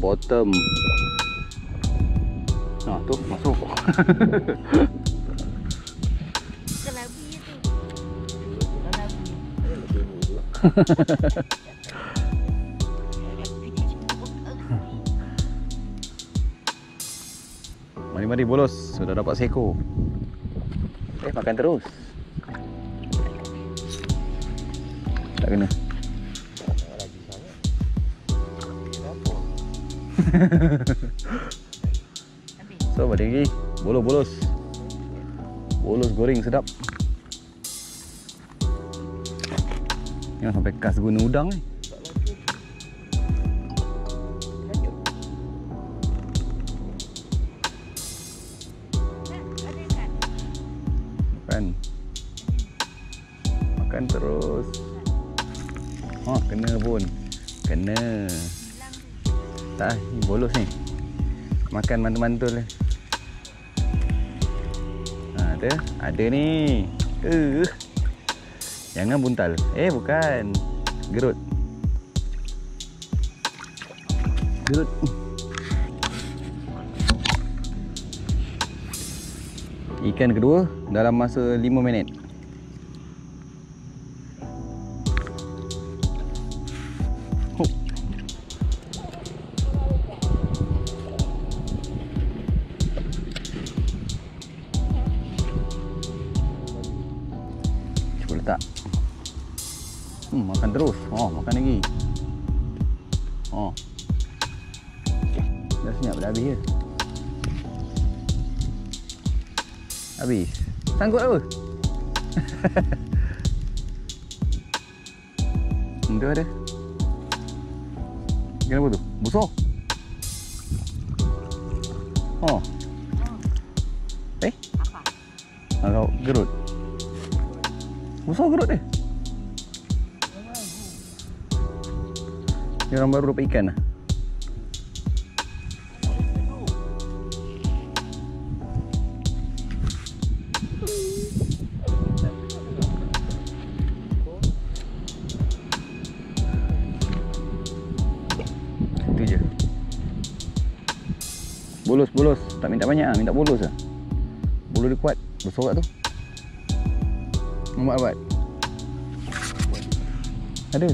bottom. Nah, tu masuk. Kelabi tu. Kelabi. Mari-mari bolos, sudah dapat seekor. Makan terus. Tak kena. So, balik lagi. Bolos. Bolos goreng sedap. Jangan sampai kas guna udang ni. Makan terus. Oh, kena pun. Kena. Tak, ni bolos ni. Makan mantul-mantul lah. Ha, ada ni. Jangan buntal. Bukan. Gerut. Ikan kedua dalam masa 5 minit. Cuba letak. Makan terus. Makan lagi. Dah senyap dah habis ke? Habis. Sangkut apa? Tu ada. Kenapa tu? Busuk? Kau gerut. Busuk gerut dia. Ni orang baru dapat ikan lah. Itu je. Bolos. Tak minta banyak lah, minta bolos lah. Bolos dia kuat. Bersorak tu. Nampak abad? Ada.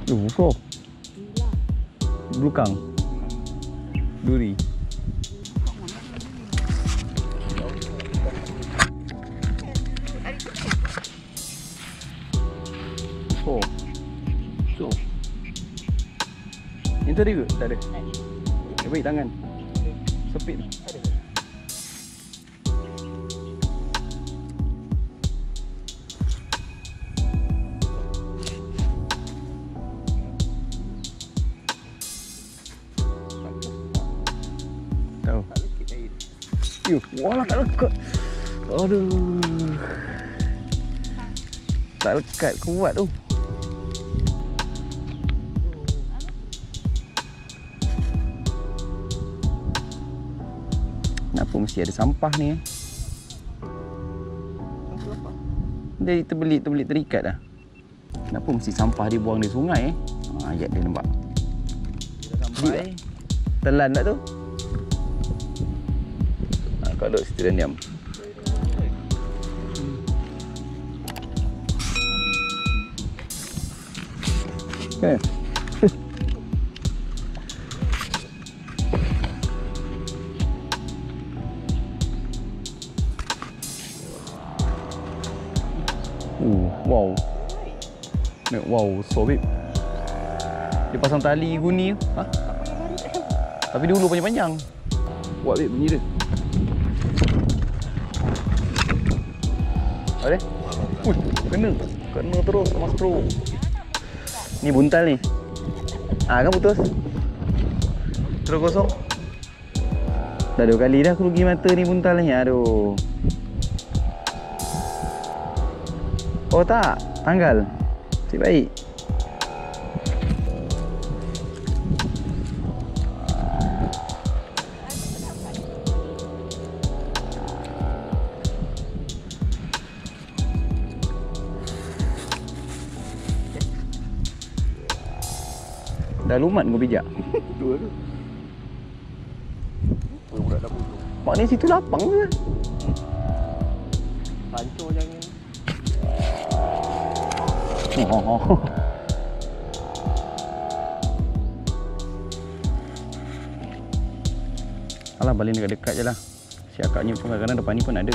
Besar. Belukang. Duri. Itu ada ke? Tak ada. Baik tangan. Sepit. Tahu. Walah tak lekat. Aduh. Tak lekat, kuat tu. Kenapa mesti ada sampah ni? Dia terbelit terikat dah. Kenapa mesti sampah dibuang di sungai? Ayat dia nampak. Sampai telan tak tu? Kalau setelan diam. Okay. Wow. Wow, so big. Dia pasang tali guni tu. Tapi dulu panjang-panjang. Buat big bunyi dia. Ada? Kena terus sama skru. Ni buntal ni. Kan putus. Terus kosong. Dah 2 kali dah aku rugi mata ni buntal ni. Aduh. Oh tak, tanggal. Cik baik. Dah lumat kau bijak. Dua tu. Budak dah bunuh. Maknanya situ lapang ke? Pancur jangan. Oh. Alah, balik dekat-dekat je lah. Si akaknya pun kadang-kadang depan ni pun ada.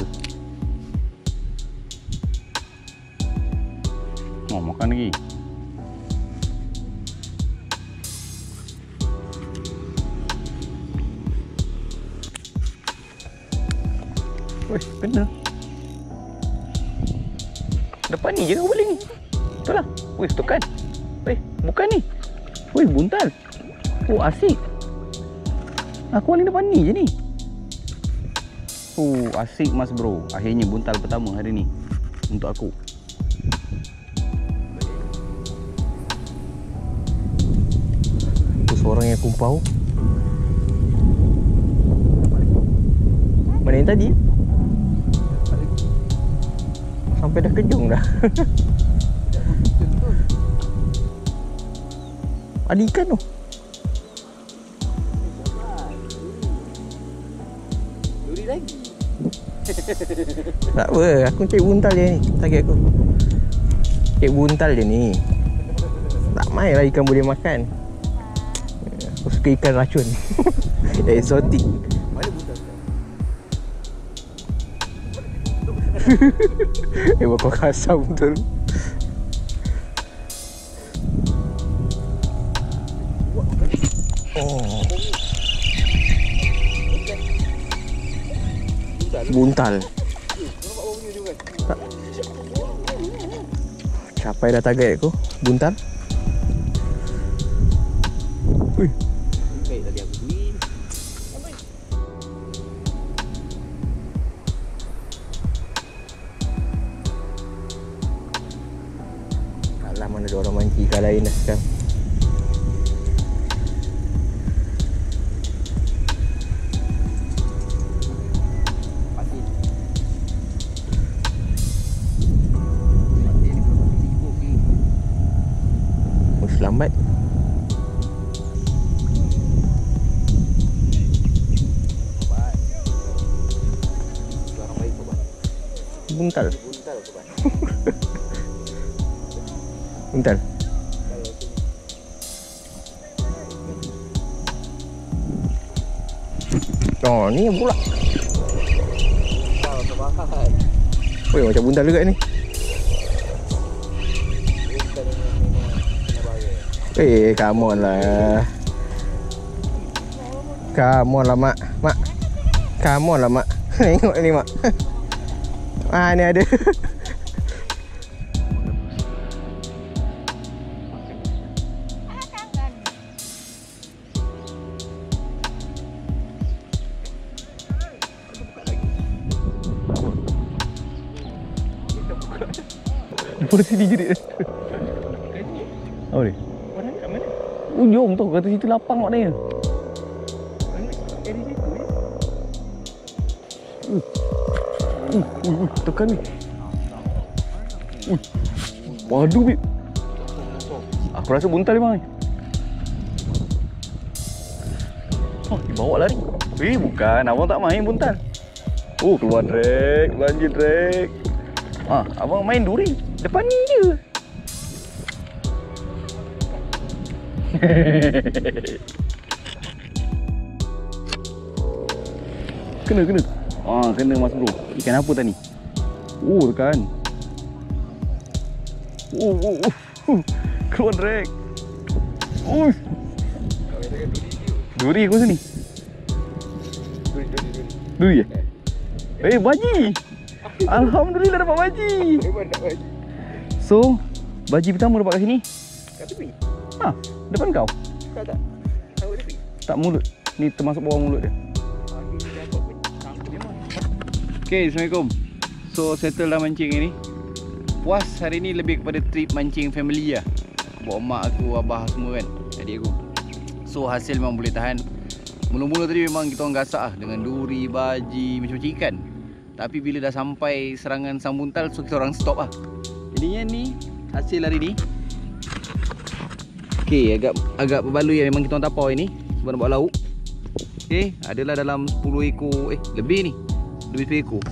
Oh, makan lagi. Weh, kena. Depan ni je kau balik ni. Betul lah. Weh, tekan. Weh, bukan ni. Weh, buntal. Oh, asik. Aku paling depan ni je ni. Oh, asik mas bro. Akhirnya buntal pertama hari ni untuk aku. Itu seorang yang kumpau. Mana yang tadi? Sampai dah kejung dah. Ada ikan tu. Duri lagi. Tak apa, aku cari buntal je ni. Target aku. Cari buntal je ni. Tak main lah ikan boleh makan. Aku suka ikan racun. Eksotik. Mana buntal sekarang? Kau kasar betul. Oh. Buntal. Capai dah target aku. Buntal. Ui. Baik tadi aku beli. Alah, mana ada orang mancing ikan lain dah sekarang. Lambat. Buntal. Buntal. Oh, ni pula. Weh, macam buntal juga ni. Come on lah. Come on lah, Mak. Mak. Come on lah, Mak. Tengok ni, Mak. Ah, ni ada. Boleh sini jerit. Apa ni? Ujung tu, kata situ lapang maknanya. Tekan ni. Waduh, Bib. Aku rasa buntal memang ni. Oh, dibawa lari. Bukan. Abang tak main buntal. Oh, keluar drag. Lanjut drag. Abang main duri. Depan ni je. Kena. Kena mas bro. Ikan apa tadi? Tekan. Keluar drag. Duri aku sini. Duri ya? Baji. Alhamdulillah dapat baji. So, baji pertama dapat kat sini. Kat tepi. Depan kau? Tak. Tahu tepi. Tak, mulut. Ni termasuk bawah mulut dia. Okay, Assalamualaikum. So, settle dah mancing ni. Puas hari ni lebih kepada trip mancing family lah. Bawa mak aku, abah semua kan, adik aku. So, hasil memang boleh tahan. Mula-mula tadi memang kita orang gasak lah dengan duri, baji, macam-macam ikan. Tapi bila dah sampai serangan sambuntal, so kita orang stop lah. Jadinya ni hasil hari ni. Okey, agak berbaloi memang kita orang tapau ni sebab nak buat lauk. Okey, adalah dalam 10 ekor, lebih ni. Lebih 10 ekor.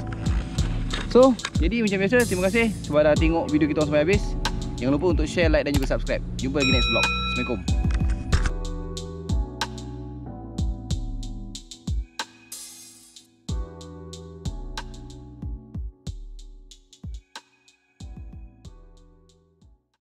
So, jadi macam biasa, terima kasih sebab dah tengok video kita sampai habis. Jangan lupa untuk share, like dan juga subscribe. Jumpa lagi next vlog. Assalamualaikum.